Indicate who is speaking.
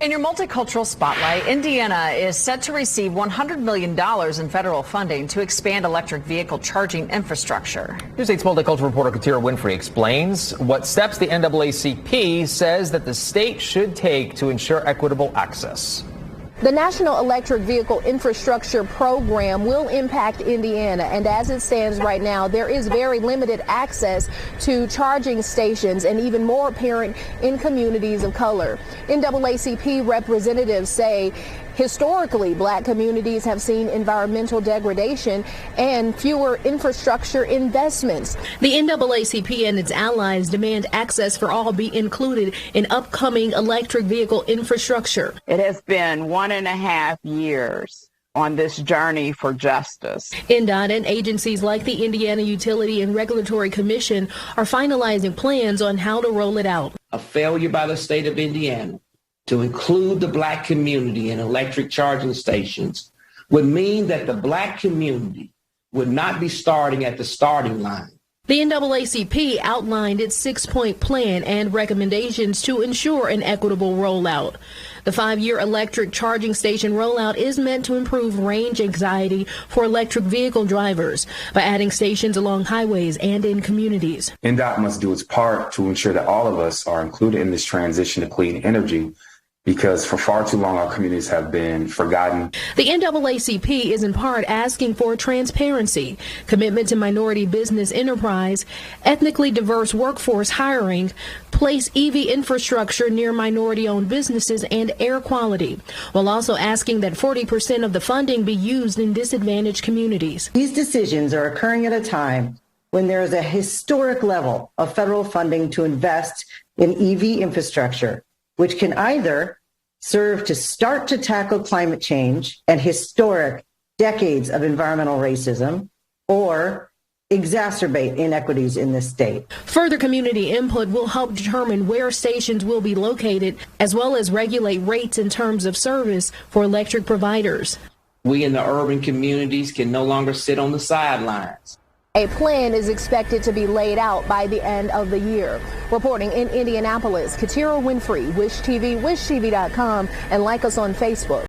Speaker 1: In your multicultural spotlight, Indiana is set to receive $100 million in federal funding to expand electric vehicle charging infrastructure.
Speaker 2: News 8's multicultural reporter Katira Winfrey explains what steps the NAACP says that the state should take to ensure equitable access.
Speaker 3: The National Electric Vehicle Infrastructure Program will impact Indiana, and as it stands right now, there is very limited access to charging stations, and even more apparent in communities of color. NAACP representatives say historically, black communities have seen environmental degradation and fewer infrastructure investments.
Speaker 4: The NAACP and its allies demand access for all be included in upcoming electric vehicle infrastructure.
Speaker 5: It has been 1.5 years on this journey for justice.
Speaker 4: INDOT and agencies like the Indiana Utility and Regulatory Commission are finalizing plans on how to roll it out.
Speaker 6: A failure by the state of Indiana to include the black community in electric charging stations would mean that the black community would not be starting at the starting line.
Speaker 4: The NAACP outlined its 6-point plan and recommendations to ensure an equitable rollout. The 5-year electric charging station rollout is meant to improve range anxiety for electric vehicle drivers by adding stations along highways and in communities.
Speaker 7: NDOT must do its part to ensure that all of us are included in this transition to clean energy, because for far too long our communities have been forgotten.
Speaker 4: The NAACP is in part asking for transparency, commitment to minority business enterprise, ethnically diverse workforce hiring, place EV infrastructure near minority-owned businesses, and air quality, while also asking that 40% of the funding be used in disadvantaged communities.
Speaker 8: These decisions are occurring at a time when there is a historic level of federal funding to invest in EV infrastructure, which can either serve to start to tackle climate change and historic decades of environmental racism, or exacerbate inequities in this state.
Speaker 4: Further community input will help determine where stations will be located, as well as regulate rates in terms of service for electric providers.
Speaker 6: We in the urban communities can no longer sit on the sidelines.
Speaker 3: A plan is expected to be laid out by the end of the year. Reporting in Indianapolis, Katira Winfrey, Wish TV, wishtv.com, and like us on Facebook.